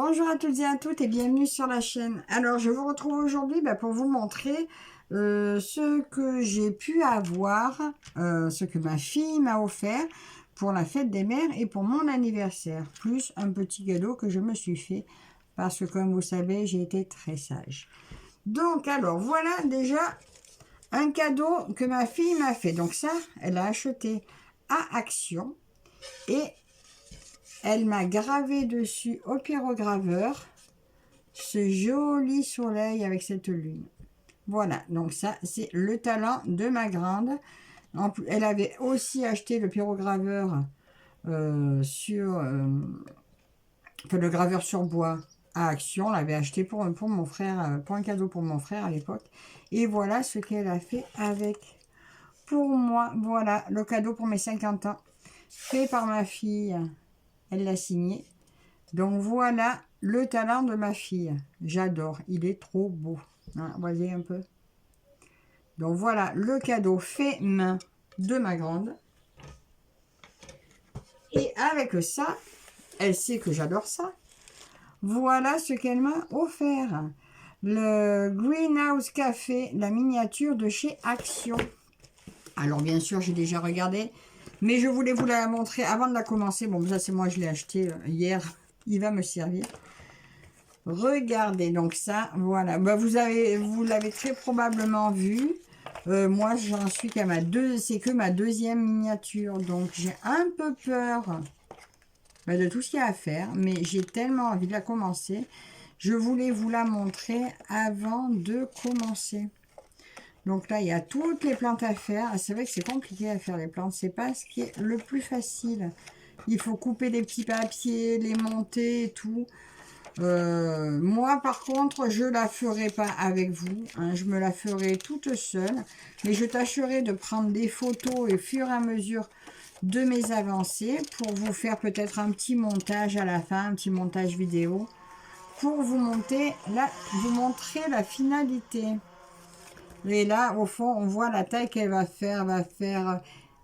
Bonjour à toutes et à toutes et bienvenue sur la chaîne. Alors je vous retrouve aujourd'hui pour vous montrer ce que j'ai pu avoir, ce que ma fille m'a offert pour la fête des mères et pour mon anniversaire, plus un petit cadeau que je me suis fait parce que comme vous savez j'ai été très sage. Donc alors voilà déjà un cadeau que ma fille m'a fait. Donc ça elle a acheté à Action et elle m'a gravé dessus au pyrograveur ce joli soleil avec cette lune. Voilà, donc ça, c'est le talent de ma grande. Elle avait aussi acheté le pyrograveur le graveur sur bois à Action. On l'avait acheté pour mon frère, pour un cadeau pour mon frère à l'époque. Et voilà ce qu'elle a fait avec. Pour moi, voilà, le cadeau pour mes 50 ans, fait par ma fille. Elle l'a signé. Donc voilà le talent de ma fille. J'adore. Il est trop beau. Hein, voyez un peu. Donc voilà le cadeau fait main de ma grande. Et avec ça, elle sait que j'adore ça. Voilà ce qu'elle m'a offert. Le Greenhouse Café, la miniature de chez Action. Alors bien sûr, j'ai déjà regardé. Mais je voulais vous la montrer avant de la commencer. Bon, ça c'est moi, je l'ai acheté hier. Il va me servir. Regardez donc ça, voilà. Vous l'avez très probablement vu. Moi, j'en suis qu'à c'est que ma deuxième miniature. Donc, j'ai un peu peur de tout ce qu'il y a à faire. Mais j'ai tellement envie de la commencer. Je voulais vous la montrer avant de commencer. Donc là, il y a toutes les plantes à faire. C'est vrai que c'est compliqué à faire les plantes. C'est pas ce qui est le plus facile. Il faut couper des petits papiers, les monter et tout. Moi, par contre, je la ferai pas avec vous. Hein, je me la ferai toute seule. Mais je tâcherai de prendre des photos au fur et à mesure de mes avancées pour vous faire peut-être un petit montage à la fin, un petit montage vidéo pour vous montrer la finalité. Et là, au fond, on voit la taille qu'elle va faire. Elle va faire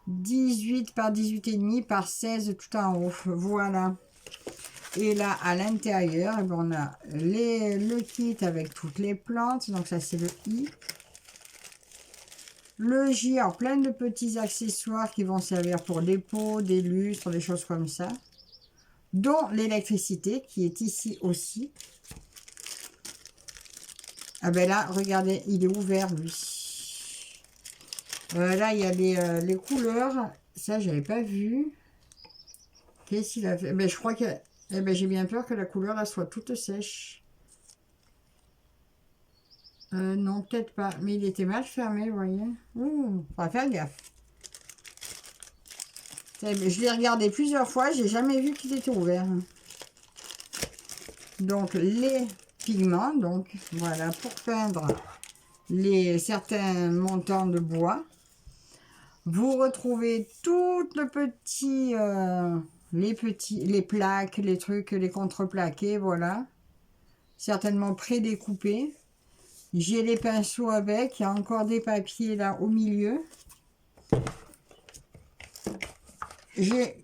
18 par 18,5 par 16 tout en haut. Voilà. Et là, à l'intérieur, on a le kit avec toutes les plantes. Donc ça, c'est le I. Le J, alors plein de petits accessoires qui vont servir pour des pots, des lustres, des choses comme ça. Dont l'électricité, qui est ici aussi. Ah ben là, regardez, il est ouvert, lui. Là, il y a les couleurs. Ça, je n'avais pas vu. Qu'est-ce qu'il a fait? Ben, je crois que... j'ai bien peur que la couleur là soit toute sèche. Non, peut-être pas. Mais il était mal fermé, vous voyez. On va faire gaffe. Je l'ai regardé plusieurs fois. J'ai jamais vu qu'il était ouvert. Donc, les pigments. Donc, voilà, pour peindre certains montants de bois. Vous retrouvez tout le petit... les plaques, les trucs, les contreplaqués, voilà. Certainement prédécoupés. J'ai les pinceaux avec. Il y a encore des papiers là au milieu. J'ai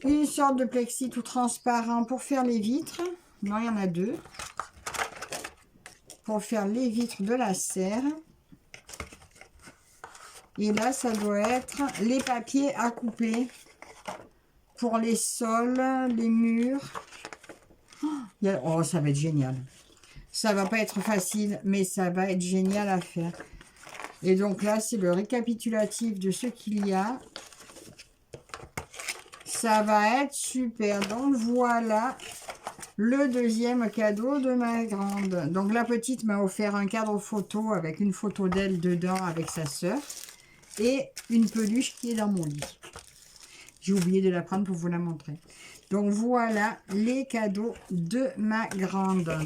une sorte de plexi tout transparent pour faire les vitres. Non, il y en a deux. Pour faire les vitres de la serre. Et là, ça doit être les papiers à couper. Pour les sols, les murs. Oh, ça va être génial. Ça va pas être facile, mais ça va être génial à faire. Et donc là, c'est le récapitulatif de ce qu'il y a. Ça va être super. Donc voilà le deuxième cadeau de ma grande. Donc la petite m'a offert un cadre photo avec une photo d'elle dedans avec sa sœur. Et une peluche qui est dans mon lit. J'ai oublié de la prendre pour vous la montrer. Donc voilà les cadeaux de ma grande.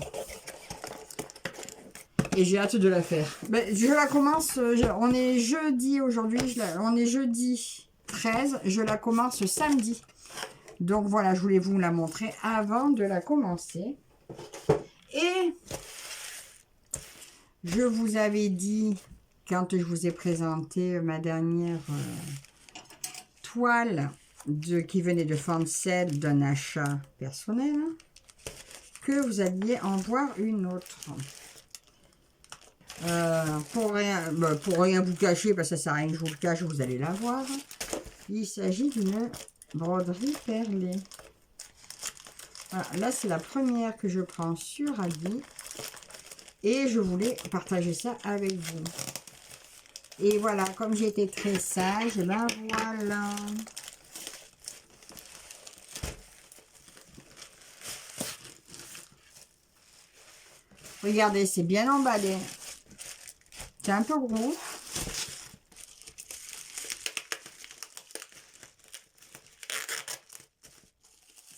Et j'ai hâte de la faire. Je la commence, on est jeudi aujourd'hui, on est jeudi 13, je la commence samedi. Donc voilà, je voulais vous la montrer avant de la commencer. Et je vous avais dit, quand je vous ai présenté ma dernière toile qui venait de Fancel d'un achat personnel, que vous alliez en voir une autre. Pour rien vous cacher, parce que ça sert à rien que je vous le cache, vous allez la voir. Il s'agit d'une broderie perlée. Voilà, là, c'est la première que je prends sur Adi. Et je voulais partager ça avec vous. Et voilà, comme j'ai été très sage, ben voilà. Regardez, c'est bien emballé. C'est un peu gros.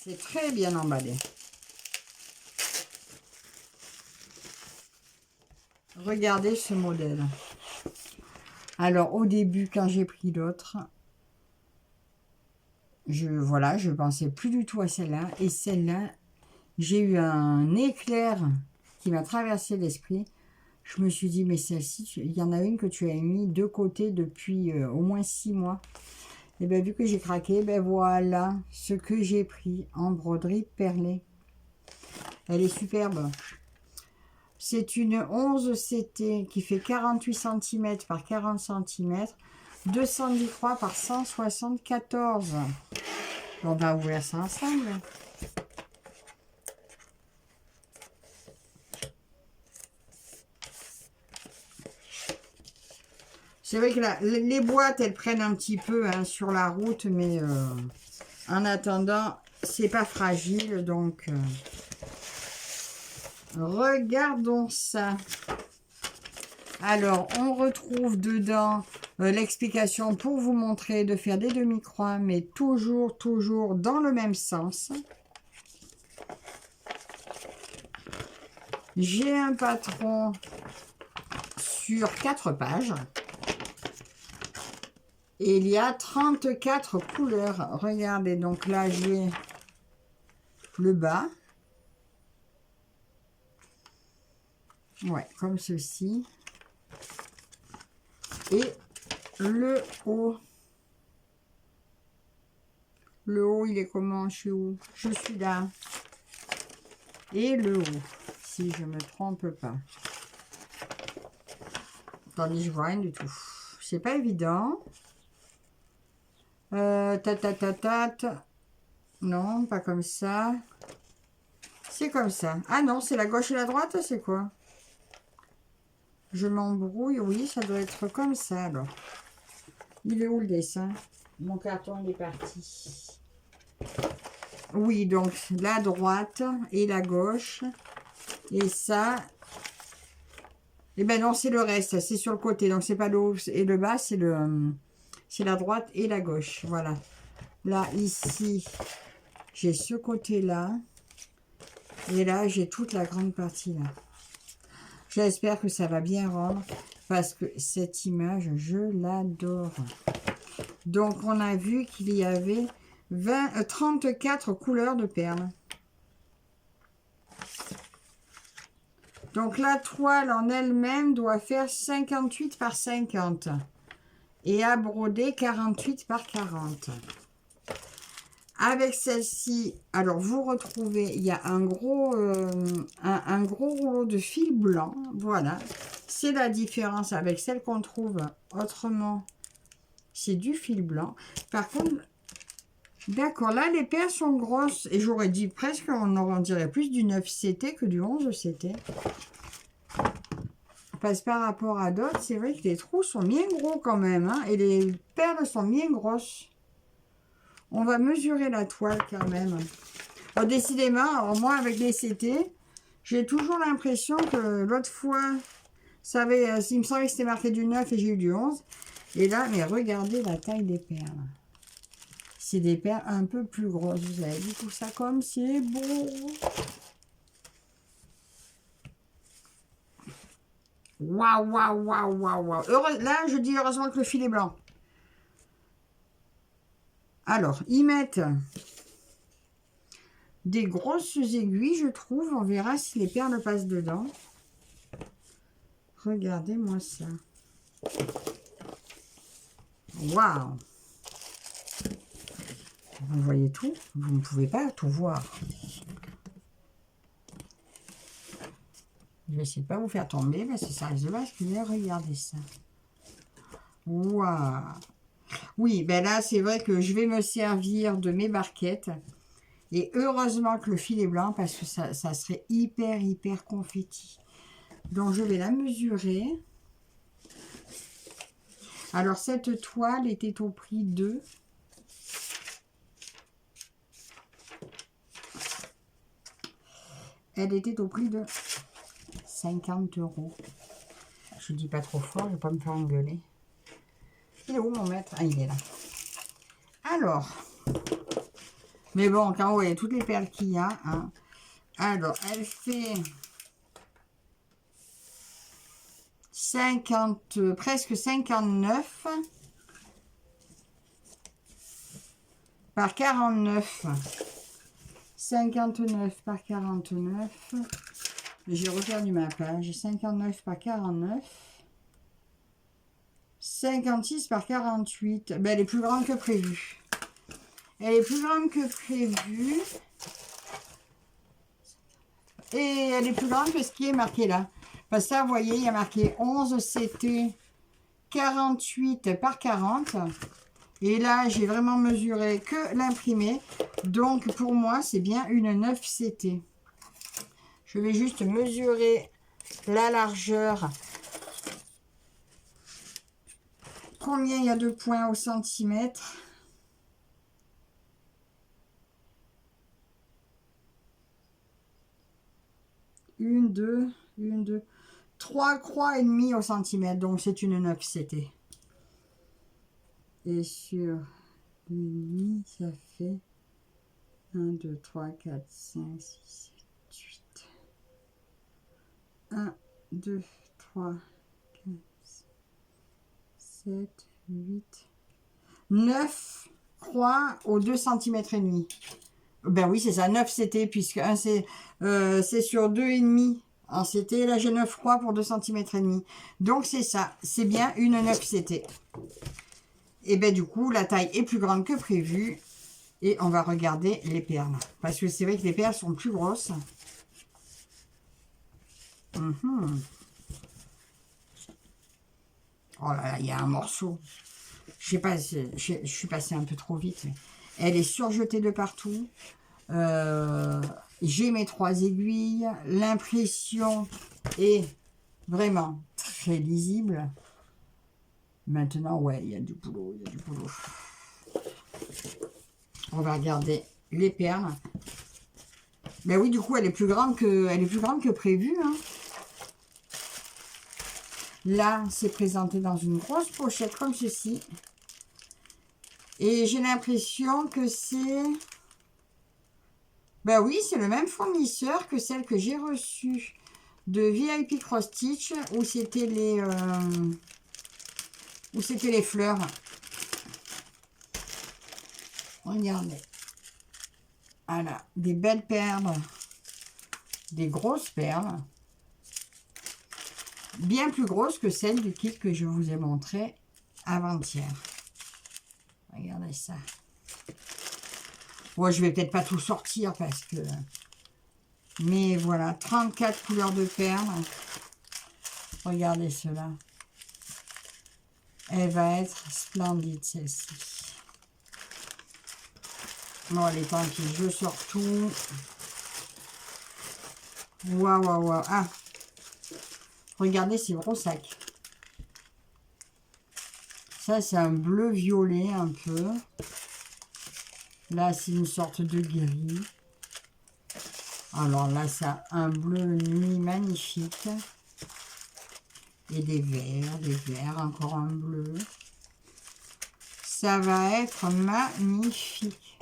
C'est très bien emballé. Regardez ce modèle. Alors, au début, quand j'ai pris l'autre, je pensais plus du tout à celle-là. Et celle-là, j'ai eu un éclair qui m'a traversé l'esprit. Je me suis dit, mais celle-ci, il y en a une que tu as mis de côté depuis au moins 6 mois. Et bien, vu que j'ai craqué, ben voilà ce que j'ai pris en broderie perlée. Elle est superbe. C'est une 11 CT qui fait 48 cm par 40 cm, 210 croix par 174. On va ouvrir ça ensemble. C'est vrai que les boîtes, elles prennent un petit peu hein, sur la route, mais en attendant, c'est pas fragile, donc regardons ça. Alors, on retrouve dedans l'explication pour vous montrer de faire des demi-croix, mais toujours dans le même sens. J'ai un patron sur 4 pages. Et il y a 34 couleurs. Regardez, donc là, j'ai le bas. Ouais, comme ceci. Et le haut. Le haut, il est comment? Je suis où? Je suis là. Et le haut, si je me trompe pas. Attendez, je vois rien du tout. C'est pas évident. Non, pas comme ça. C'est comme ça. Ah non, c'est la gauche et la droite, c'est quoi? Je m'embrouille. Oui, ça doit être comme ça, alors. Il est où le dessin? Mon carton, il est parti. Oui, donc la droite et la gauche. Et ça... Eh ben non, c'est le reste. C'est sur le côté. Donc, c'est pas le haut et le bas. C'est la droite et la gauche. Voilà. Là, ici, j'ai ce côté-là. Et là, j'ai toute la grande partie là. J'espère que ça va bien rendre. Parce que cette image, je l'adore. Donc, on a vu qu'il y avait 34 couleurs de perles. Donc, la toile en elle-même doit faire 58 par 50. Et à broder 48 par 40. Avec celle-ci, alors vous retrouvez, il y a un gros rouleau de fil blanc. Voilà. C'est la différence avec celle qu'on trouve autrement. C'est du fil blanc. Par contre, d'accord, là les perles sont grosses. Et j'aurais dit presque, on dirait plus du 9 CT que du 11 CT. Parce que par rapport à d'autres, c'est vrai que les trous sont bien gros quand même. Hein, et les perles sont bien grosses. On va mesurer la toile quand même. Alors, décidément, alors moi avec les CT, j'ai toujours l'impression que l'autre fois, il me semblait que c'était marqué du 9 et j'ai eu du 11. Et là, mais regardez la taille des perles. C'est des perles un peu plus grosses. Vous avez vu tout ça comme c'est beau. Waouh, waouh, waouh, waouh, waouh. Là, je dis heureusement que le fil est blanc. Alors, ils mettent des grosses aiguilles, je trouve. On verra si les perles passent dedans. Regardez-moi ça. Waouh! Vous voyez tout? Vous ne pouvez pas tout voir. Je vais essayer de pas vous faire tomber parce que ça risque de basculer. Regardez ça. Waouh! Oui, ben là, c'est vrai que je vais me servir de mes barquettes. Et heureusement que le fil est blanc parce que ça serait hyper confetti. Donc, je vais la mesurer. Alors, cette toile était au prix de... Elle était au prix de 50 €. Je dis pas trop fort, je vais pas me faire engueuler. Il est où mon maître? Ah, il est là. Alors, mais bon, quand vous voyez toutes les perles qu'il y a, hein. Alors, elle fait 50, presque 59 par 49. 59 par 49. J'ai reperdu ma page. 59 par 49. 56 par 48. Ben, elle est plus grande que prévu. Elle est plus grande que prévu. Et elle est plus grande que ce qui est marqué là. Parce que ça, vous voyez, il y a marqué 11 CT 48 par 40. Et là, j'ai vraiment mesuré que l'imprimé. Donc, pour moi, c'est bien une 9 CT. Je vais juste mesurer la largeur. Combien il y a de points au centimètre? Une, deux, 3 croix et demi au centimètre. Donc, c'est une 9 CT. Et sur l'uni, ça fait 1, 2, 3, 4, 5, 6, 7, 8. 1, 2, 3, 4, 7, 8, 9 croix aux 2 cm et demi. Ben oui, c'est ça, 9 CT, puisque c'est sur 2,5 en CT. Là, j'ai 9 croix pour 2 cm et demi. Donc, c'est ça, c'est bien une 9 CT. Et ben du coup, la taille est plus grande que prévu. Et on va regarder les perles. Parce que c'est vrai que les perles sont plus grosses. Oh là là, il y a un morceau. Je sais pas, je suis passée un peu trop vite. Elle est surjetée de partout. J'ai mes 3 aiguilles. L'impression est vraiment très lisible. Maintenant, ouais, il y a du boulot, il y a du boulot. On va regarder les perles. Ben oui, du coup, elle est plus grande que prévu, hein. Là, c'est présenté dans une grosse pochette comme ceci. Et j'ai l'impression que c'est... Ben oui, c'est le même fournisseur que celle que j'ai reçue de VIP Cross Stitch, où c'était les fleurs. Regardez. Voilà, des belles perles. Des grosses perles. Bien plus grosses que celles du kit que je vous ai montré avant-hier. Regardez ça. Bon, je vais peut-être pas tout sortir parce que... Mais voilà, 34 couleurs de perles. Regardez cela. Elle va être splendide, celle-ci. Bon, allez, tant pis, je sors tout. Waouh, waouh, waouh. Ah, regardez ces gros sacs. Ça, c'est un bleu violet un peu. Là, c'est une sorte de gris. Alors là, ça a un bleu nuit magnifique. Et des verts, encore un bleu. Ça va être magnifique.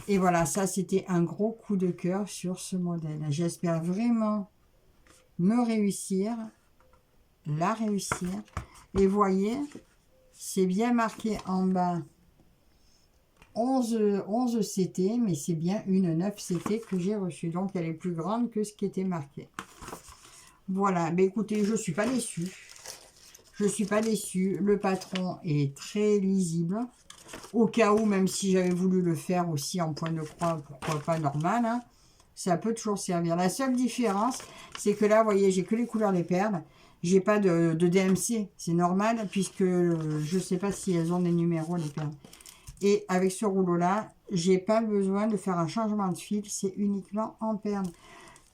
Et voilà, ça, c'était un gros coup de cœur sur ce modèle. J'espère vraiment me réussir, la réussir. Et voyez, c'est bien marqué en bas 11 CT, mais c'est bien une 9 CT que j'ai reçue. Donc, elle est plus grande que ce qui était marqué. Voilà, mais écoutez, je ne suis pas déçue. Je ne suis pas déçue. Le patron est très lisible. Au cas où, même si j'avais voulu le faire aussi en point de croix, pourquoi pas normal, hein. ça peut toujours servir. La seule différence, c'est que là, vous voyez, j'ai que les couleurs des perles. J'ai pas de DMC. C'est normal, puisque je ne sais pas si elles ont des numéros, les perles. Et avec ce rouleau-là, j'ai pas besoin de faire un changement de fil. C'est uniquement en perles.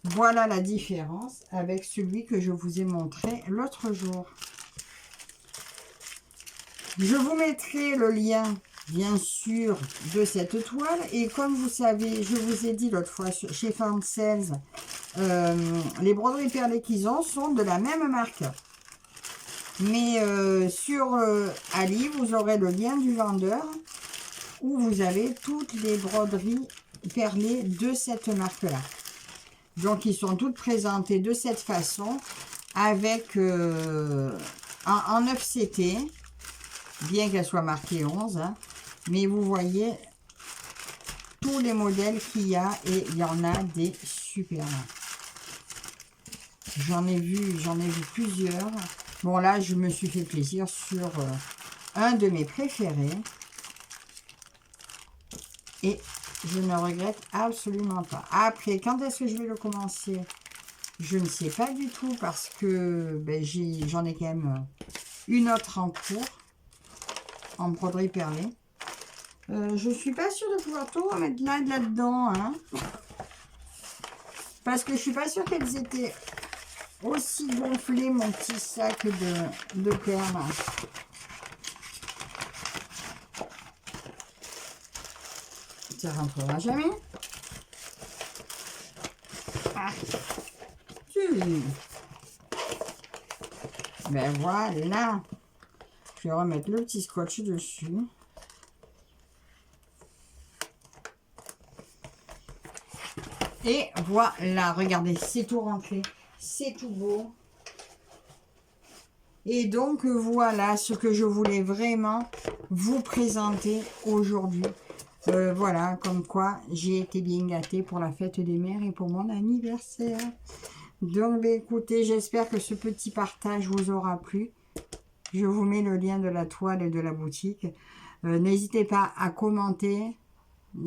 Voilà la différence avec celui que je vous ai montré l'autre jour. Je vous mettrai le lien, bien sûr, de cette toile. Et comme vous savez, je vous ai dit l'autre fois chez Fansels, les broderies perlées qu'ils ont sont de la même marque. Mais sur Ali, vous aurez le lien du vendeur où vous avez toutes les broderies perlées de cette marque-là. Donc, ils sont toutes présentées de cette façon avec en 9CT, bien qu'elle soit marquée 11. Hein, mais vous voyez tous les modèles qu'il y a et il y en a des superbes. J'en ai vu plusieurs. Bon, là, je me suis fait plaisir sur un de mes préférés. Et je ne regrette absolument pas. Après, quand est-ce que je vais le commencer? Je ne sais pas du tout parce que ben, j'en ai quand même une autre en cours, en broderie perlée. Je ne suis pas sûre de pouvoir tout remettre là-dedans. Hein, parce que je ne suis pas sûre qu'elles étaient aussi gonflées, mon petit sac de perles. Ça rentrera jamais. Ah. Ben voilà. Je vais remettre le petit scotch dessus. Et voilà, regardez, c'est tout rentré. C'est tout beau. Et donc, voilà ce que je voulais vraiment vous présenter aujourd'hui. Voilà, comme quoi j'ai été bien gâtée pour la fête des mères et pour mon anniversaire. Donc, bah, écoutez, j'espère que ce petit partage vous aura plu. Je vous mets le lien de la toile et de la boutique. N'hésitez pas à commenter.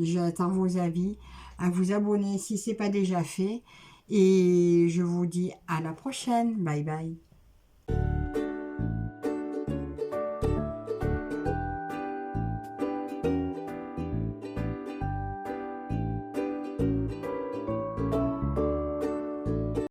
J'attends vos avis. À vous abonner si ce n'est pas déjà fait. Et je vous dis à la prochaine. Bye bye.